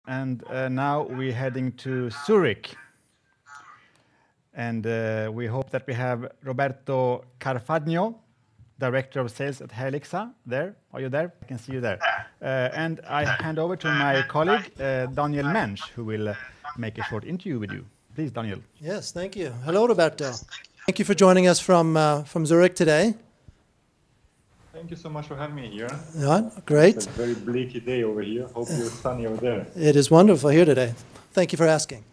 And now we're heading to Zurich. And we hope that we have Roberto Carfagno, Director of Sales at Haelixa, there. Are you there? I can see you there. And I hand over to my colleague, Daniel Mensch, who will make a short interview with you. Please, Daniel. Yes, thank you. Hello, Roberto. Thank you for joining us from Zurich today. Thank you so much for having me here. Yeah, great. It's a very bleak day over here. Hope you're sunny over there. It is wonderful here today. Thank you for asking.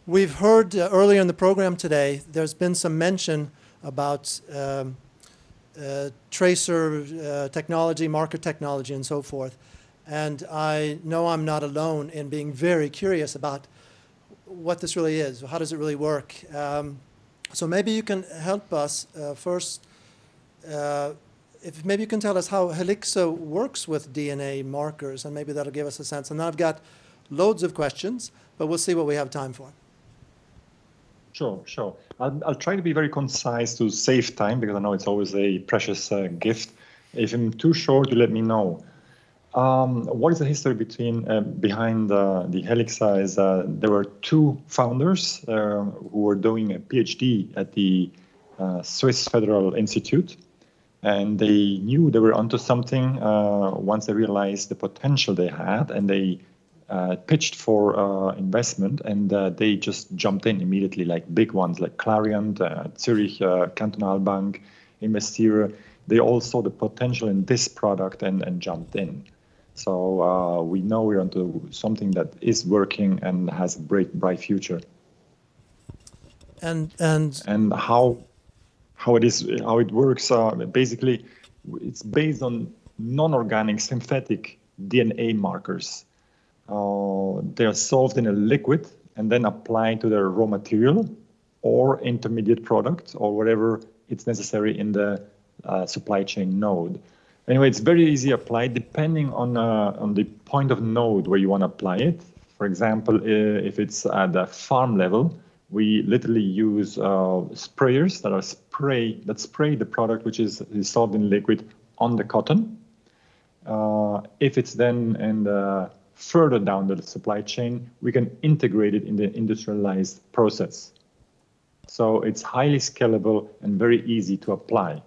We've heard earlier in the program today, there's been some mention about tracer technology, marker technology, and so forth. And I know I'm not alone in being very curious about what this really is. How does it really work? So maybe you can help us first. If maybe you can tell us how Haelixa works with DNA markers, and maybe that'll give us a sense. And then I've got loads of questions, but we'll see what we have time for. Sure. I'll try to be very concise to save time, because I know it's always a precious gift. If I'm too short, you let me know. What is the history behind the Haelixa is there were two founders who were doing a PhD at the Swiss Federal Institute. And they knew they were onto something once they realized the potential they had, and they pitched for investment, and they just jumped in immediately, like big ones like Clariant, Zurich, Kantonalbank, Investiere. They all saw the potential in this product and jumped in. So we know we're onto something that is working and has a bright future. And how it works, basically, it's based on non-organic synthetic DNA markers. They are solved in a liquid and then applied to the raw material or intermediate product or whatever it's necessary in the supply chain node. Anyway, it's very easy applied depending on the point of node where you want to apply it. For example, if it's at the farm level, we literally use sprayers that spray the product which is dissolved in liquid on the cotton. If it's then further down the supply chain, we can integrate it in the industrialized process. So it's highly scalable and very easy to apply.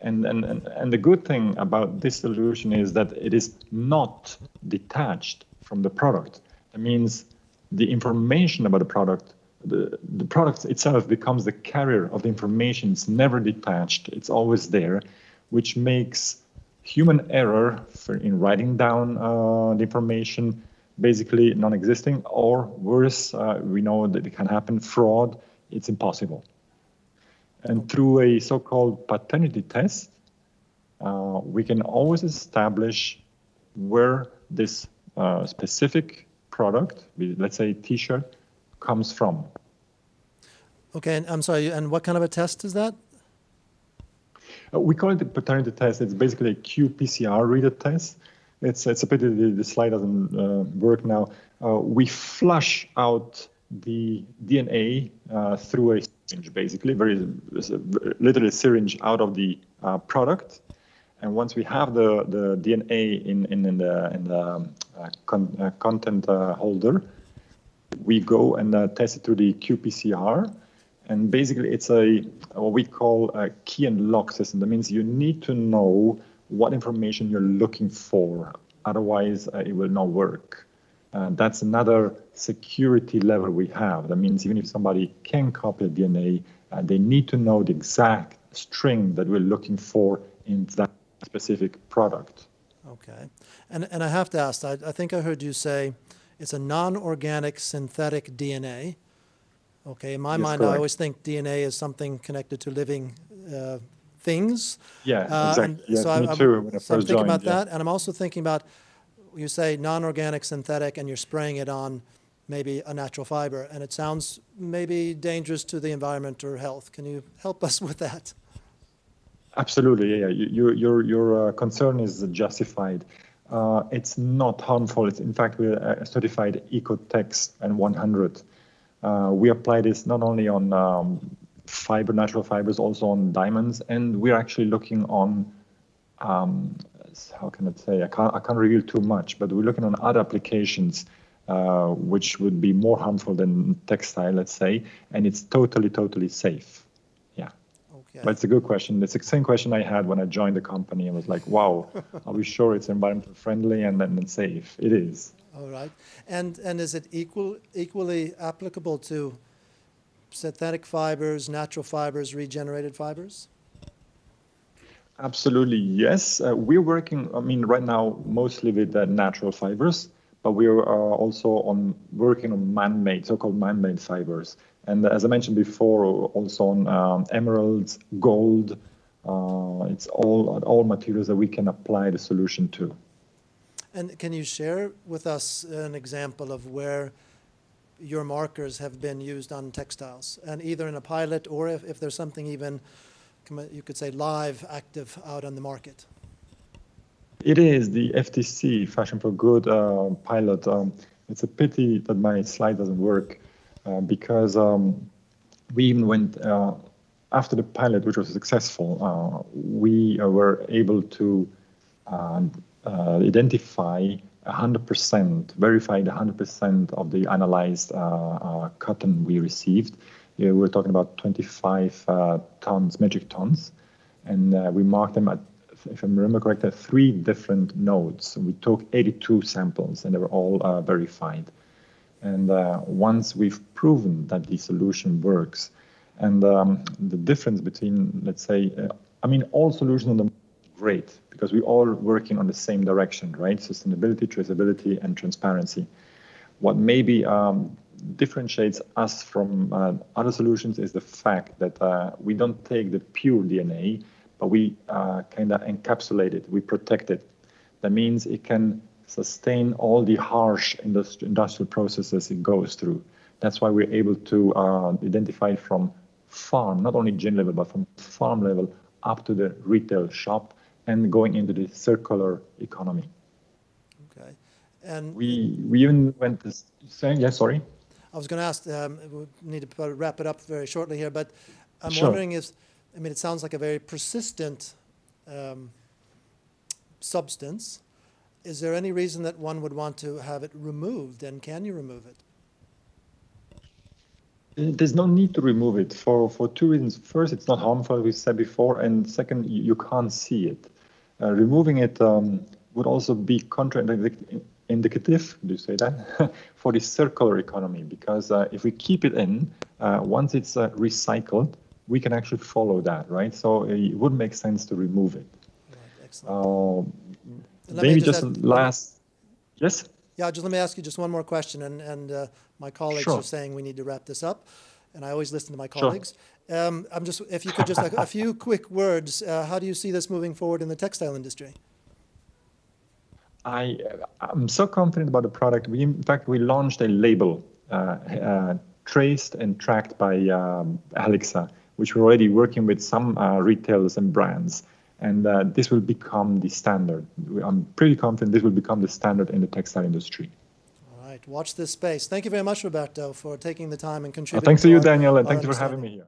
And the good thing about this solution is that it is not detached from the product. That means the information about the product itself becomes the carrier of the information. It's never detached. It's always there, which makes human error in writing down the information basically non-existing, or worse, we know that it can happen, fraud. It's impossible. And through a so-called paternity test, we can always establish where this specific product, let's say T-shirt, comes from. Okay, and I'm sorry, and what kind of a test is that? We call it the paternity test. It's basically a qPCR reader test. It's a pity the slide doesn't work now. We flush out the DNA through a syringe, basically, literally a syringe out of the product. And once we have the DNA in the content holder, we go and test it through the qPCR. And basically, it's what we call a key and lock system. That means you need to know what information you're looking for. Otherwise, it will not work. That's another security level we have. That means even if somebody can copy the DNA, they need to know the exact string that we're looking for in that specific product. Okay. And I have to ask, I think I heard you say it's a non-organic synthetic DNA. Okay, in my mind, correct. I always think DNA is something connected to living things. Yeah, exactly. Yes, so me too. When I so I'm first thinking joined, about that, and I'm also thinking about, you say non-organic synthetic, and you're spraying it on maybe a natural fiber, and it sounds maybe dangerous to the environment or health. Can you help us with that? Absolutely, yeah. Your concern is justified. It's not harmful. It's, in fact, we're certified Ecotex and 100. We apply this not only on natural fibers, also on diamonds, and we're actually looking on how can I say? I can't reveal too much, but we're looking on other applications which would be more harmful than textile, let's say, and it's totally safe. Yeah. Okay. But it's a good question. It's the same question I had when I joined the company. I was like, wow, are we sure it's environmental friendly and safe? It is. All right. And is it equally applicable to synthetic fibers, natural fibers, regenerated fibers? Absolutely, yes. We're working, I mean, right now, mostly with natural fibers, but we are also working on man-made, so-called man-made fibers. And as I mentioned before, also on emeralds, gold. It's all materials that we can apply the solution to. And can you share with us an example of where your markers have been used on textiles, and either in a pilot or if there's something even, you could say, live, active out on the market? It is the FTC, Fashion for Good pilot. It's a pity that my slide doesn't work because we even went, after the pilot, which was successful, we were able to identify 100%, verified 100% of the analyzed cotton we received. We're talking about 25 tons, metric tons, and we marked them at, if I remember correctly, 3 different nodes. We took 82 samples, and they were all verified. And once we've proven that the solution works, and the difference between, let's say, I mean, all solutions on the great, because we're all working on the same direction, right? Sustainability, traceability, and transparency. What maybe differentiates us from other solutions is the fact that we don't take the pure DNA, but we kind of encapsulate it, we protect it. That means it can sustain all the harsh industrial processes it goes through. That's why we're able to identify from farm, not only gene level, but from farm level up to the retail shop and going into the circular economy. Okay. And we even went to saying, yeah, sorry. I was going to ask, we need to wrap it up very shortly here, but I'm Sure. wondering if, I mean, it sounds like a very persistent substance. Is there any reason that one would want to have it removed, and can you remove it? There's no need to remove it for 2 reasons. First, it's not harmful, as we said before, and second, you can't see it. Removing it would also be contraindicative, do you say that, for the circular economy, because if we keep it in, once it's recycled, we can actually follow that, right? So it wouldn't make sense to remove it. Right, excellent. Maybe just last, yes? Yeah, just let me ask you just one more question, and my colleagues Sure. are saying we need to wrap this up, and I always listen to my colleagues. Sure. If you could just a few quick words, how do you see this moving forward in the textile industry? I'm so confident about the product. In fact, we launched a label traced and tracked by Haelixa, which we're already working with some retailers and brands. And this will become the standard. I'm pretty confident this will become the standard in the textile industry. All right, watch this space. Thank you very much, Roberto, for taking the time and contributing. Thanks to you, Daniel, and thank you for having me here.